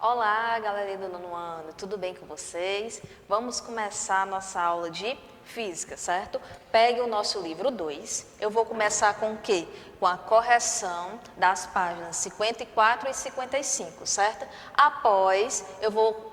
Olá, galerinha do nono ano, tudo bem com vocês? Vamos começar a nossa aula de física, certo? Pegue o nosso livro 2. Eu vou começar com o quê? Com a correção das páginas 54 e 55, certo? Após, eu vou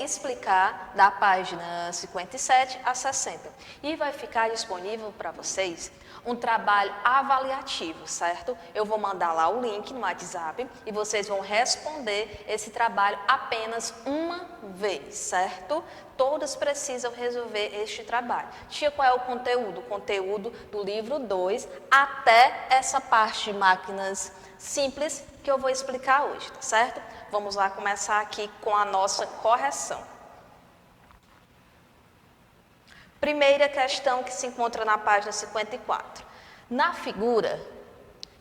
explicar da página 57 a 60. E vai ficar disponível para vocês um trabalho avaliativo, certo? Eu vou mandar lá o link no WhatsApp e vocês vão responder esse trabalho apenas uma vez, certo? Todos precisam resolver este trabalho. Tia, qual é o conteúdo? O conteúdo do livro 2 até essa parte de máquinas simples que eu vou explicar hoje, tá certo? Vamos lá começar aqui com a nossa correção. Primeira questão que se encontra na página 54. Na figura,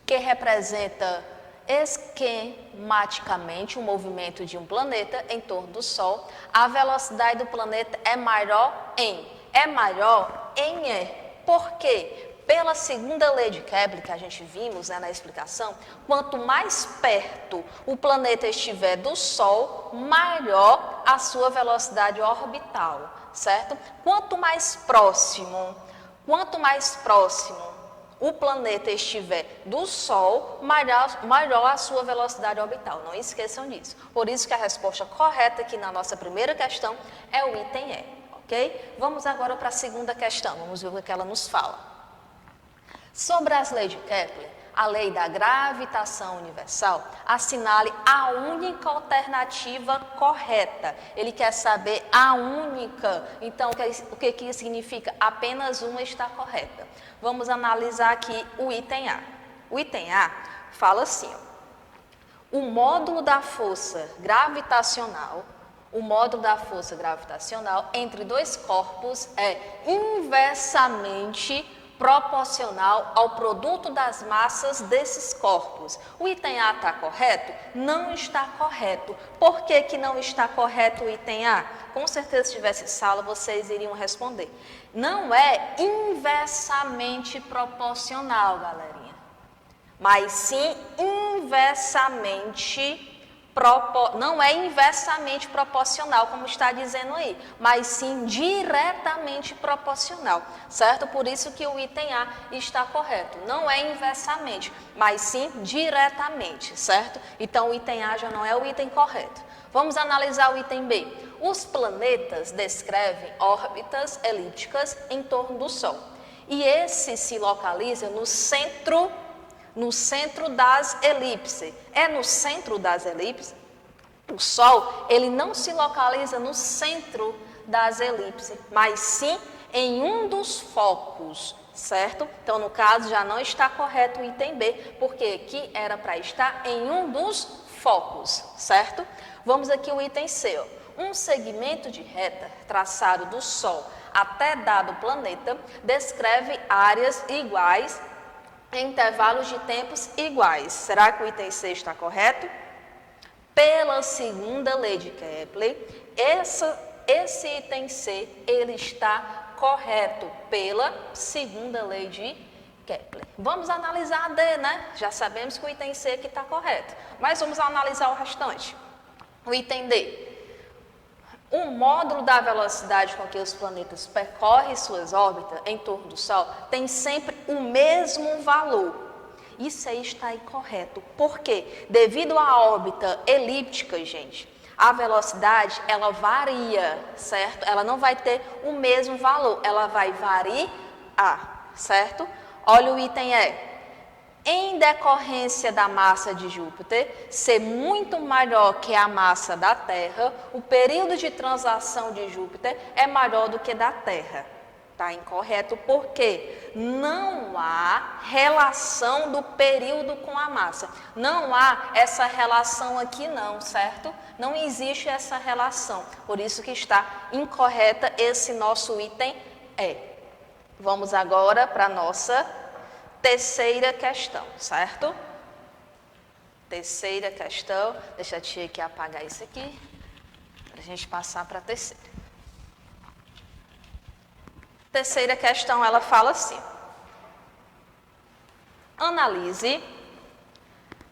que representa esquematicamente o movimento de um planeta em torno do Sol, a velocidade do planeta é maior em. Por quê? Pela segunda lei de Kepler, que a gente vimos na explicação, quanto mais perto o planeta estiver do Sol, maior a sua velocidade orbital, certo? Quanto mais próximo o planeta estiver do Sol, maior a sua velocidade orbital. Não esqueçam disso. Por isso que a resposta correta aqui na nossa primeira questão é o item E, ok? Vamos agora para a segunda questão, vamos ver o que ela nos fala. Sobre as leis de Kepler, a lei da gravitação universal, assinale a única alternativa correta. Ele quer saber a única. Então, o que significa? Apenas uma está correta. Vamos analisar aqui o item A. O item A fala assim, ó, o módulo da força gravitacional entre dois corpos é inversamente proporcional ao produto das massas desses corpos. O item A está correto? Não está correto. Por que não está correto o item A? Com certeza, se tivesse sala, vocês iriam responder. Não é inversamente proporcional, galerinha. Mas sim não é inversamente proporcional, como está dizendo aí, mas sim diretamente proporcional, certo? Por isso que o item A está correto. Não é inversamente, mas sim diretamente, certo? Então, o item A já não é o item correto. Vamos analisar o item B. Os planetas descrevem órbitas elípticas em torno do Sol. E esse se localiza no centro das elipses. É no centro das elipses? O Sol, ele não se localiza no centro das elipses, mas sim em um dos focos, certo? Então, no caso, já não está correto o item B, porque aqui era para estar em um dos focos, certo? Vamos aqui ao item C, ó. Um segmento de reta traçado do Sol até dado planeta descreve áreas iguais em intervalos de tempos iguais. Será que o item C está correto? Pela segunda lei de Kepler, esse item C ele está correto pela segunda lei de Kepler. Vamos analisar a D, né? Já sabemos que o item C aqui está correto, mas vamos analisar o restante. O item D. O módulo da velocidade com que os planetas percorrem suas órbitas em torno do Sol tem sempre o mesmo valor. Isso aí está incorreto. Por quê? Devido à órbita elíptica, gente, a velocidade, ela varia, certo? Ela não vai ter o mesmo valor, ela vai variar, certo? Olha o item E. Em decorrência da massa de Júpiter ser muito maior que a massa da Terra, o período de translação de Júpiter é maior do que da Terra. Está incorreto porque não há relação do período com a massa. Não há essa relação aqui não, certo? Não existe essa relação. Por isso que está incorreta esse nosso item E. Vamos agora para a nossa terceira questão, certo? Terceira questão. Deixa a tia aqui apagar isso aqui, para a gente passar para a terceira. Terceira questão, ela fala assim. Analise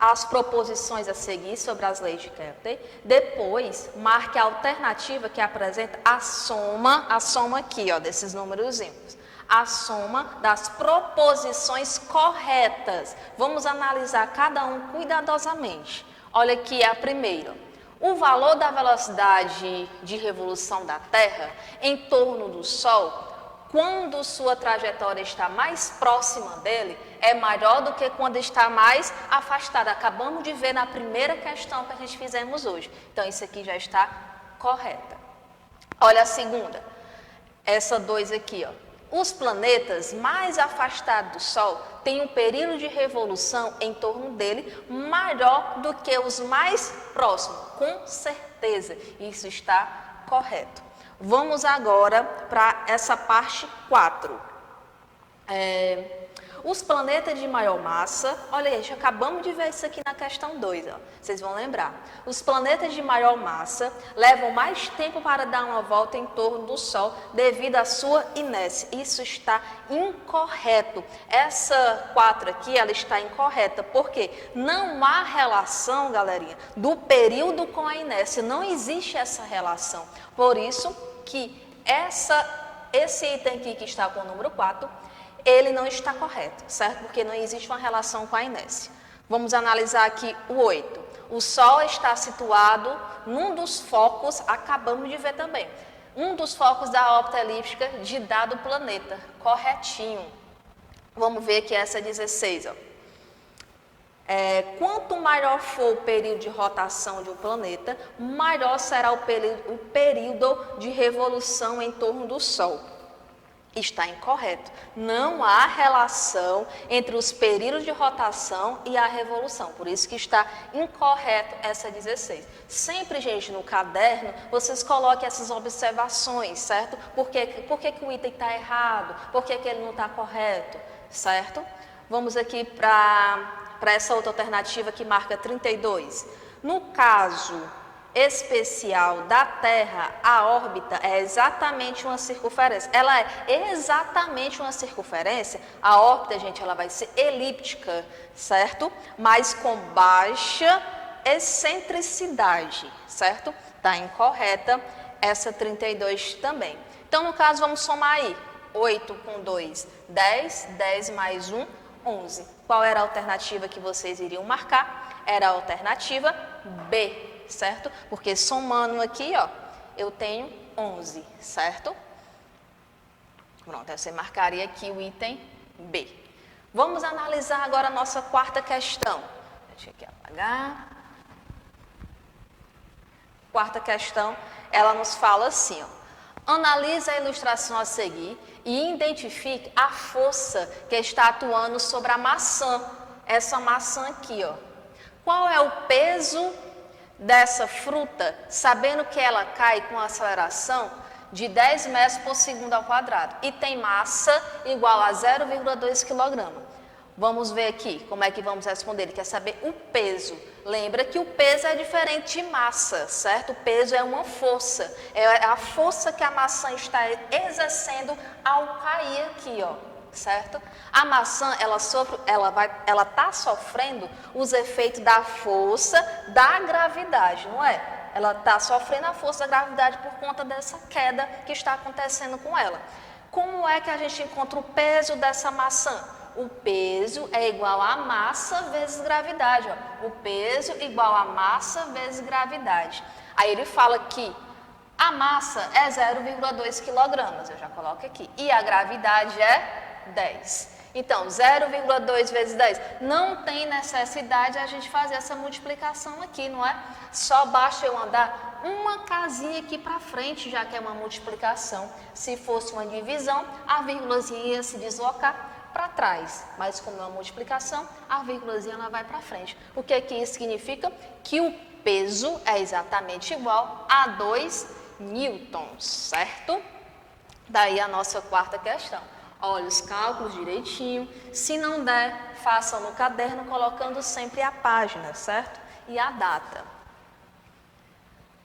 as proposições a seguir sobre as leis de Kepler. Depois, marque a alternativa que apresenta a soma aqui, ó, desses númerozinhos. A soma das proposições corretas. Vamos analisar cada um cuidadosamente. Olha aqui a primeira. O valor da velocidade de revolução da Terra em torno do Sol, quando sua trajetória está mais próxima dele, é maior do que quando está mais afastada. Acabamos de ver na primeira questão que a gente fizemos hoje. Então, isso aqui já está correta. Olha a segunda. Essa 2 aqui, ó. Os planetas mais afastados do Sol têm um período de revolução em torno dele maior do que os mais próximos, com certeza. Isso está correto. Vamos agora para essa parte 4. Os planetas de maior massa, olha aí, já acabamos de ver isso aqui na questão 2, ó, vocês vão lembrar. Os planetas de maior massa levam mais tempo para dar uma volta em torno do Sol devido à sua inércia. Isso está incorreto. Essa 4 aqui, ela está incorreta, porque não há relação, galerinha, do período com a inércia. Não existe essa relação. Por isso que esse item aqui que está com o número 4, ele não está correto, certo? Porque não existe uma relação com a inércia. Vamos analisar aqui o 8. O Sol está situado num dos focos, acabamos de ver também, um dos focos da órbita elíptica de dado planeta, corretinho. Vamos ver aqui essa 16, ó. Quanto maior for o período de rotação de um planeta, maior será o período de revolução em torno do Sol. Está incorreto. Não há relação entre os períodos de rotação e a revolução. Por isso que está incorreto essa 16. Sempre, gente, no caderno, vocês coloquem essas observações, certo? Por que o item está errado? Por que ele não está correto, certo? Vamos aqui para essa outra alternativa que marca 32. No caso especial da Terra, a órbita é exatamente uma circunferência. Ela é exatamente uma circunferência. A órbita, gente, ela vai ser elíptica, certo? Mas com baixa excentricidade, certo? Está incorreta essa 32 também. Então, no caso, vamos somar aí. 8 com 2, 10. 10 mais 1, 11. Qual era a alternativa que vocês iriam marcar? Era a alternativa B. Certo? Porque somando aqui, ó, eu tenho 11, certo? Pronto, você marcaria aqui o item B. Vamos analisar agora a nossa quarta questão. Deixa eu aqui apagar. Quarta questão, ela nos fala assim, ó. Analise a ilustração a seguir e identifique a força que está atuando sobre a maçã. Essa maçã aqui, ó. Qual é o peso dessa fruta, sabendo que ela cai com aceleração de 10 metros por segundo ao quadrado e tem massa igual a 0,2 kg. Vamos ver aqui como é que vamos responder. Ele quer saber o peso. Lembra que o peso é diferente de massa, certo? O peso é uma força. É a força que a maçã está exercendo ao cair aqui, ó. Certo? A maçã, ela está sofrendo os efeitos da força da gravidade, não é? Ela está sofrendo a força da gravidade por conta dessa queda que está acontecendo com ela. Como é que a gente encontra o peso dessa maçã? O peso é igual a massa vezes gravidade, ó. O peso igual a massa vezes gravidade. Aí ele fala que a massa é 0,2 kg, eu já coloco aqui, e a gravidade é 10. Então, 0,2 vezes 10. Não tem necessidade a gente fazer essa multiplicação aqui, não é? Só basta eu andar uma casinha aqui para frente, já que é uma multiplicação. Se fosse uma divisão, a vírgulazinha ia se deslocar para trás. Mas como é uma multiplicação, a vírgulazinha ela vai para frente. O que isso significa? Que o peso é exatamente igual a 2 newtons, certo? Daí a nossa quarta questão. Olha os cálculos direitinho. Se não der, façam no caderno, colocando sempre a página, certo? E a data.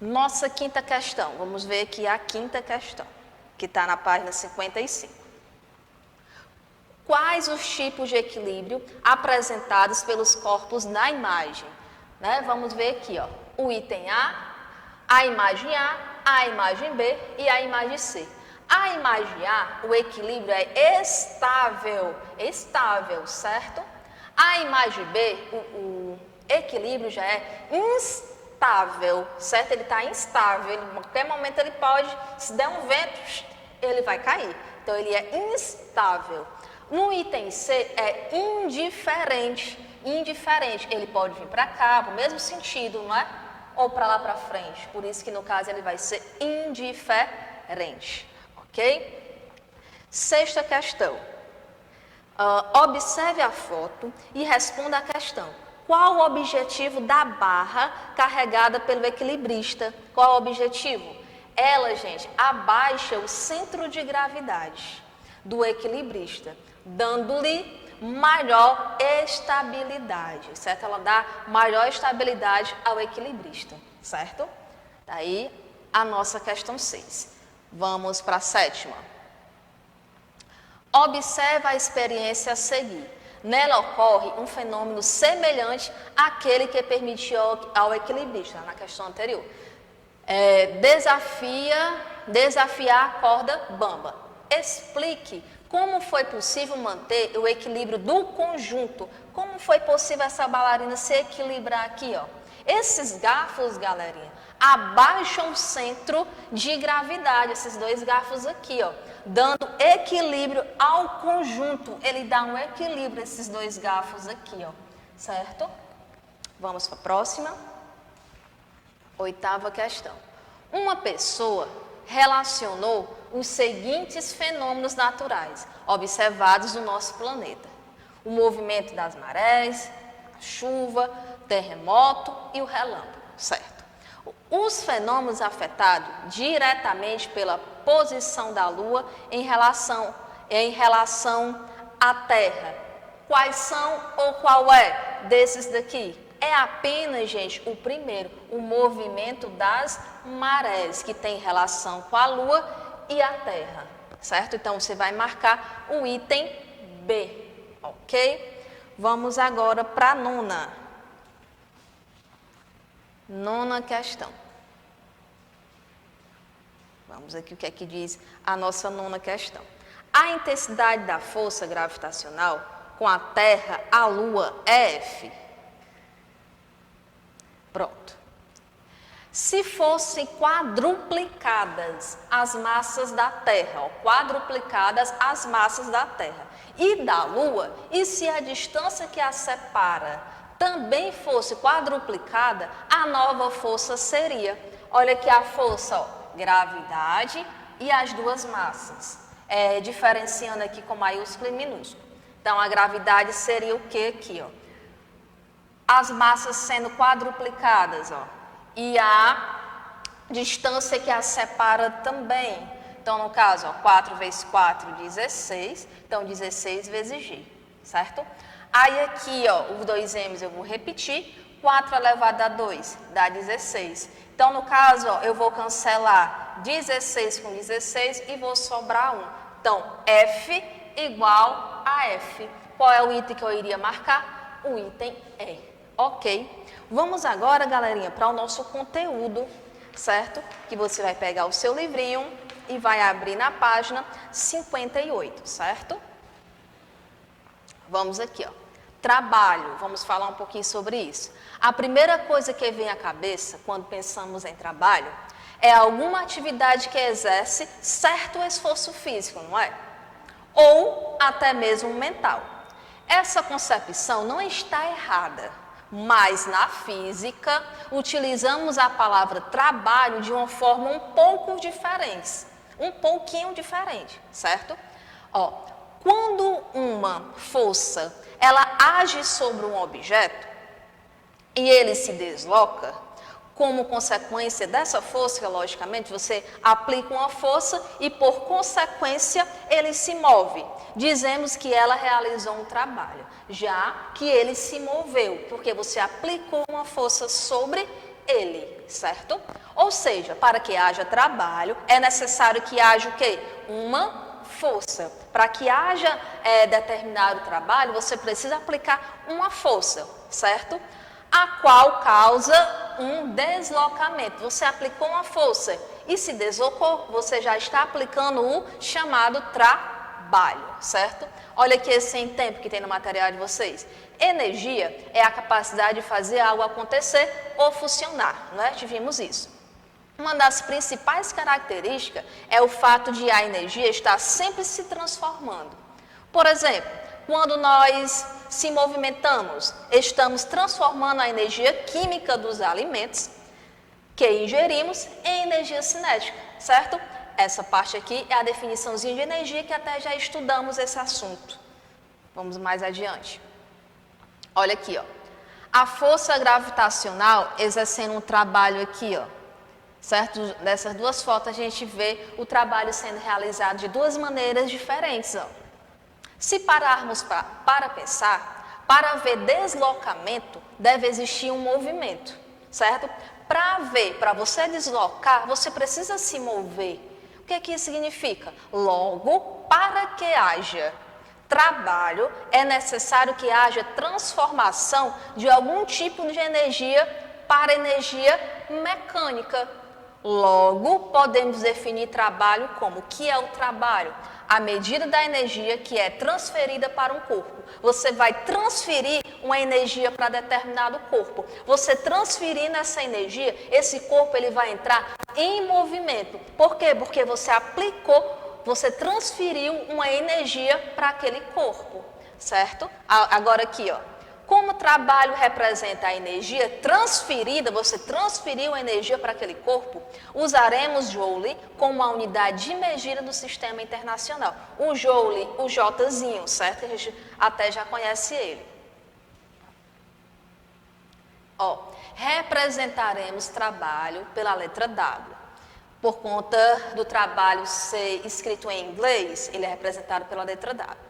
Nossa quinta questão. Vamos ver aqui a quinta questão, que está na página 55. Quais os tipos de equilíbrio apresentados pelos corpos na imagem? Né? Vamos ver aqui, ó, o item a imagem a imagem B e a imagem C. A imagem A, o equilíbrio é estável, certo? A imagem B, o equilíbrio já é instável, certo? Ele está instável, em qualquer momento ele pode, se der um vento, ele vai cair. Então, ele é instável. No item C, é indiferente. Ele pode vir para cá, para o mesmo sentido, não é? Ou para lá para frente. Por isso que, no caso, ele vai ser indiferente. Ok? Sexta questão. Observe a foto e responda a questão. Qual o objetivo da barra carregada pelo equilibrista? Qual o objetivo? Ela, gente, abaixa o centro de gravidade do equilibrista, dando-lhe maior estabilidade, certo? Ela dá maior estabilidade ao equilibrista, certo? Daí a nossa questão 6. Vamos para a sétima. Observe a experiência a seguir. Nela ocorre um fenômeno semelhante àquele que permitiu ao equilibrista, na questão anterior. Desafiar a corda bamba. Explique como foi possível manter o equilíbrio do conjunto. Como foi possível essa bailarina se equilibrar aqui, ó? Esses garfos, galerinha, abaixam o centro de gravidade, esses dois garfos aqui, ó, dando equilíbrio ao conjunto. Ele dá um equilíbrio, esses dois garfos aqui, ó, certo? Vamos para a próxima. Oitava questão. Uma pessoa relacionou os seguintes fenômenos naturais observados no nosso planeta: o movimento das marés, a chuva, terremoto e o relâmpago, certo? Os fenômenos afetados diretamente pela posição da Lua em relação à Terra. Quais são ou qual é desses daqui? É apenas, gente, o primeiro, o movimento das marés, que tem relação com a Lua e a Terra, certo? Então, você vai marcar o item B, ok? Vamos agora para a nona questão. Vamos aqui o que é que diz a nossa nona questão. A intensidade da força gravitacional com a Terra, a Lua, é F. Pronto. Se fossem quadruplicadas as massas da Terra, ó, quadruplicadas as massas da Terra e da Lua, e se a distância que a separa também fosse quadruplicada, a nova força seria, olha aqui a força, ó, gravidade e as duas massas, diferenciando aqui com maiúsculo e minúsculo. Então, a gravidade seria o que aqui, ó? As massas sendo quadruplicadas, ó, e a distância que as separa também. Então, no caso, ó, 4 vezes 4, 16. Então, 16 vezes G, certo? Aí aqui, ó, os dois M's eu vou repetir. 4 elevado a 2 dá 16. Então, no caso, ó, eu vou cancelar 16 com 16 e vou sobrar 1. Então, F igual a F. Qual é o item que eu iria marcar? O item E. Ok? Vamos agora, galerinha, para o nosso conteúdo, certo? Que você vai pegar o seu livrinho e vai abrir na página 58, certo? Vamos aqui, ó. Trabalho, vamos falar um pouquinho sobre isso. A primeira coisa que vem à cabeça quando pensamos em trabalho é alguma atividade que exerce certo esforço físico, não é? Ou até mesmo mental. Essa concepção não está errada, mas na física utilizamos a palavra trabalho de uma forma um pouco diferente, um pouquinho diferente, certo? Ó, quando uma força ela age sobre um objeto e ele se desloca, como consequência dessa força, logicamente, você aplica uma força e, por consequência, ele se move. Dizemos que ela realizou um trabalho, já que ele se moveu, porque você aplicou uma força sobre ele, certo? Ou seja, para que haja trabalho, é necessário que haja o quê? Uma força. Para que haja determinado trabalho, você precisa aplicar uma força, certo? A qual causa um deslocamento. Você aplicou uma força e se deslocou, você já está aplicando o chamado trabalho, certo? Olha aqui esse sem tempo que tem no material de vocês. Energia é a capacidade de fazer algo acontecer ou funcionar, não é? Tivemos isso. Uma das principais características é o fato de a energia estar sempre se transformando. Por exemplo, quando nós se movimentamos, estamos transformando a energia química dos alimentos que ingerimos em energia cinética, certo? Essa parte aqui é a definiçãozinha de energia que até já estudamos esse assunto. Vamos mais adiante. Olha aqui, ó. A força gravitacional exercendo um trabalho aqui, ó. Certo? Nessas duas fotos a gente vê o trabalho sendo realizado de duas maneiras diferentes, ó. Se pararmos para pensar, para haver deslocamento, deve existir um movimento, certo? Para você deslocar, você precisa se mover. O que é que isso significa? Logo, para que haja trabalho, é necessário que haja transformação de algum tipo de energia para energia mecânica. Logo, podemos definir trabalho como o que é o trabalho? A medida da energia que é transferida para um corpo. Você vai transferir uma energia para determinado corpo. Você transferindo essa energia, esse corpo ele vai entrar em movimento. Por quê? Porque você aplicou, você transferiu uma energia para aquele corpo, certo? Agora aqui, ó. Como o trabalho representa a energia transferida, você transferiu a energia para aquele corpo, usaremos Joule como a unidade de medida do sistema internacional. O Joule, o Jzinho, certo? A gente até já conhece ele. Ó, representaremos trabalho pela letra W. Por conta do trabalho ser escrito em inglês, ele é representado pela letra W.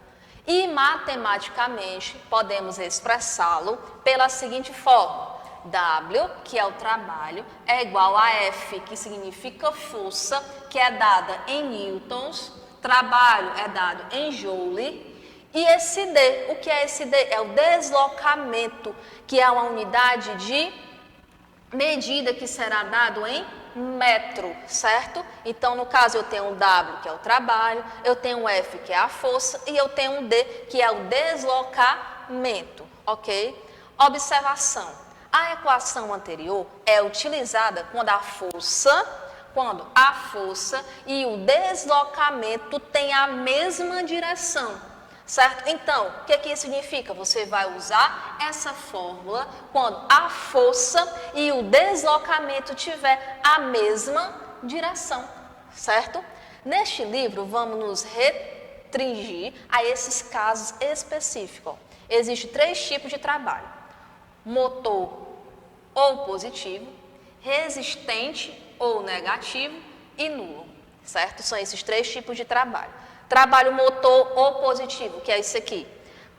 E matematicamente podemos expressá-lo pela seguinte forma: W, que é o trabalho, é igual a F, que significa força, que é dada em newtons, trabalho é dado em joule, e esse D, o que é esse D? É o deslocamento, que é uma unidade de medida que será dado em metro, certo? Então, no caso, eu tenho um W, que é o trabalho, eu tenho um F, que é a força, e eu tenho um D, que é o deslocamento, ok? Observação. A equação anterior é utilizada quando a força e o deslocamento têm a mesma direção. Certo? Então, o que isso significa? Você vai usar essa fórmula quando a força e o deslocamento tiver a mesma direção, certo? Neste livro, vamos nos restringir a esses casos específicos. Existem 3 tipos de trabalho: motor ou positivo, resistente ou negativo e nulo, certo? São esses 3 tipos de trabalho. Trabalho motor ou positivo, que é isso aqui.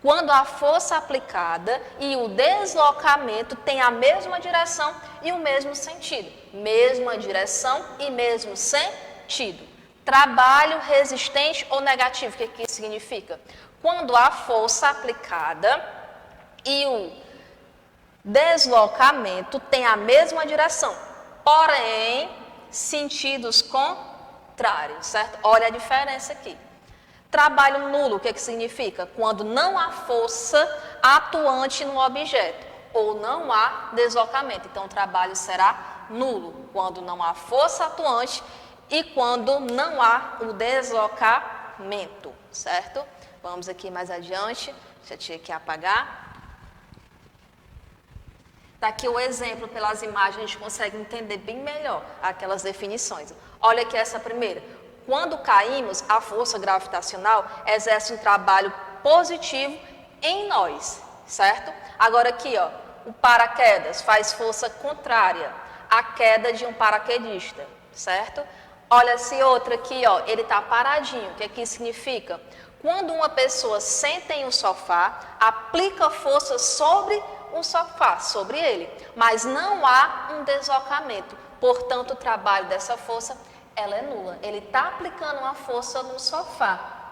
Quando a força aplicada e o deslocamento têm a mesma direção e o mesmo sentido. Mesma direção e mesmo sentido. Trabalho resistente ou negativo, o que isso significa? Quando a força aplicada e o deslocamento têm a mesma direção, porém, sentidos contrários, certo? Olha a diferença aqui. Trabalho nulo, o que significa? Quando não há força atuante no objeto, ou não há deslocamento. Então, o trabalho será nulo, quando não há força atuante e quando não há o deslocamento, certo? Vamos aqui mais adiante, já tinha que apagar. Está aqui o exemplo, pelas imagens a gente consegue entender bem melhor aquelas definições. Olha aqui essa primeira. Quando caímos, a força gravitacional exerce um trabalho positivo em nós, certo? Agora aqui, ó, o paraquedas faz força contrária à queda de um paraquedista, certo? Olha esse outro aqui, ó, ele está paradinho. O que isso significa? Quando uma pessoa senta em um sofá, aplica força sobre o sofá, sobre ele, mas não há um deslocamento. Portanto, o trabalho dessa força ela é nula. Ele está aplicando uma força no sofá,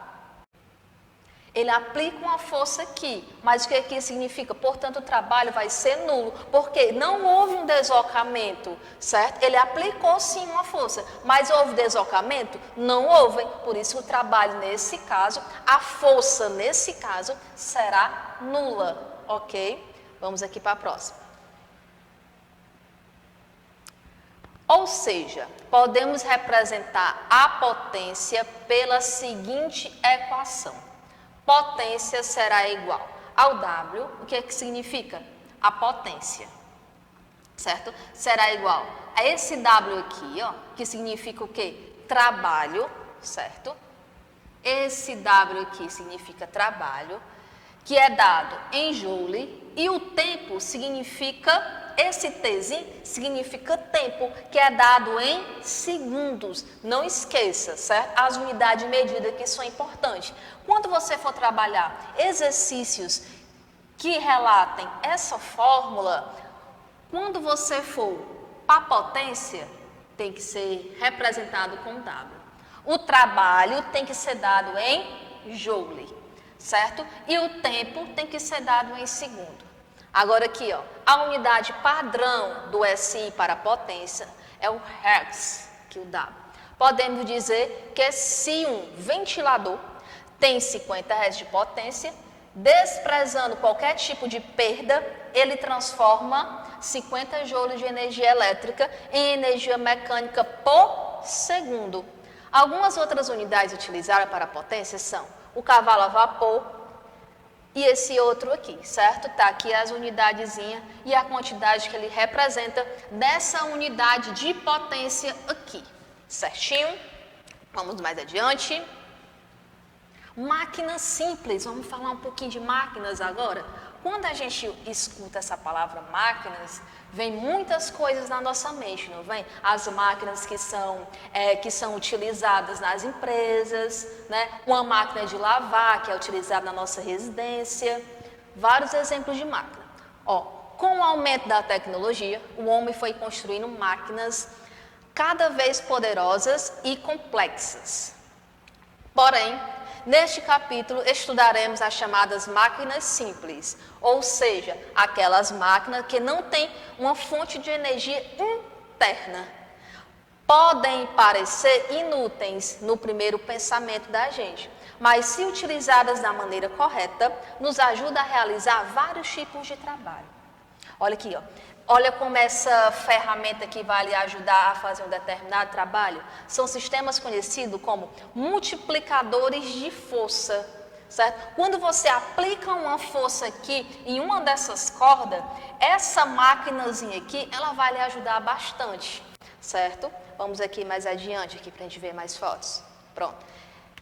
Ele aplica uma força aqui, mas o que significa? Portanto, o trabalho vai ser nulo, porque não houve um deslocamento, certo? Ele aplicou sim uma força, mas houve deslocamento? Não houve, por isso o trabalho nesse caso, a força nesse caso será nula, ok? Vamos aqui para a próxima. Ou seja, podemos representar a potência pela seguinte equação. Potência será igual ao W, o que significa? A potência, certo? Será igual a esse W aqui, ó, que significa o quê? Trabalho, certo? Esse W aqui significa trabalho, que é dado em joule, e o tempo significa, esse Tzinho significa tempo, que é dado em segundos. Não esqueça, certo? As unidades de medida que são importantes. Quando você for trabalhar exercícios que relatem essa fórmula, quando você for para a potência, tem que ser representado com W. O trabalho tem que ser dado em joule, certo? E o tempo tem que ser dado em segundo. Agora aqui, ó, a unidade padrão do SI para a potência é o Hertz, que o dá. Podemos dizer que se um ventilador tem 50 Hz de potência, desprezando qualquer tipo de perda, ele transforma 50 joules de energia elétrica em energia mecânica por segundo. Algumas outras unidades utilizadas para a potência são o cavalo a vapor, e esse outro aqui, certo? Tá aqui as unidadezinhas e a quantidade que ele representa dessa unidade de potência aqui, certinho? Vamos mais adiante. Máquinas simples, vamos falar um pouquinho de máquinas agora. Quando a gente escuta essa palavra máquinas, vem muitas coisas na nossa mente, não vem? As máquinas que são utilizadas nas empresas, né? Uma máquina de lavar que é utilizada na nossa residência, vários exemplos de máquina. Ó, com o aumento da tecnologia, o homem foi construindo máquinas cada vez poderosas e complexas. Porém, neste capítulo estudaremos as chamadas máquinas simples, ou seja, aquelas máquinas que não têm uma fonte de energia interna. Podem parecer inúteis no primeiro pensamento da gente, mas se utilizadas da maneira correta, nos ajuda a realizar vários tipos de trabalho. Olha aqui, ó. Olha como essa ferramenta aqui vai lhe ajudar a fazer um determinado trabalho. São sistemas conhecidos como multiplicadores de força, certo? Quando você aplica uma força aqui em uma dessas cordas, essa maquinazinha aqui, ela vai lhe ajudar bastante, certo? Vamos aqui mais adiante aqui para a gente ver mais fotos. Pronto.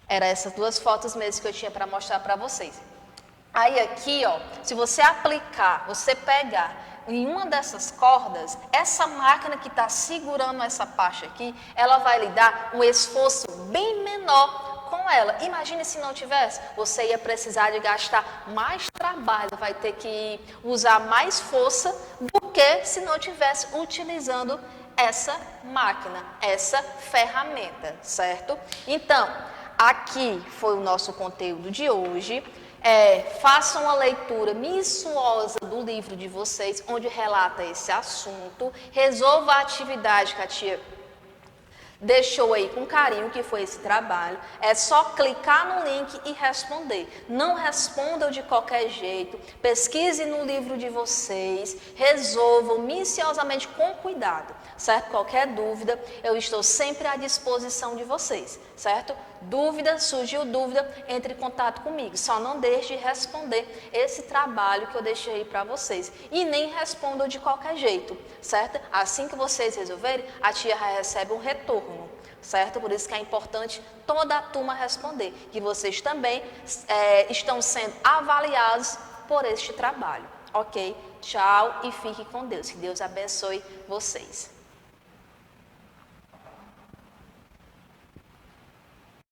Era essas duas fotos mesmo que eu tinha para mostrar para vocês. Aí aqui, ó, se você aplicar, você pegar em uma dessas cordas, essa máquina que está segurando essa parte aqui, ela vai lhe dar um esforço bem menor com ela. Imagine se não tivesse, você ia precisar de gastar mais trabalho, vai ter que usar mais força do que se não tivesse utilizando essa máquina, essa ferramenta, certo? Então, aqui foi o nosso conteúdo de hoje. Façam uma leitura minuciosa do livro de vocês, onde relata esse assunto. Resolva a atividade que a tia deixou aí com carinho, que foi esse trabalho. É só clicar no link e responder. Não respondam de qualquer jeito. Pesquise no livro de vocês. Resolvam minuciosamente com cuidado, certo? Qualquer dúvida, eu estou sempre à disposição de vocês, certo? Dúvida, surgiu dúvida, entre em contato comigo. Só não deixe de responder esse trabalho que eu deixei aí para vocês. E nem respondam de qualquer jeito, certo? Assim que vocês resolverem, a tia recebe um retorno, certo? Por isso que é importante toda a turma responder, que vocês também estão sendo avaliados por este trabalho, ok? Tchau e fique com Deus. Que Deus abençoe vocês.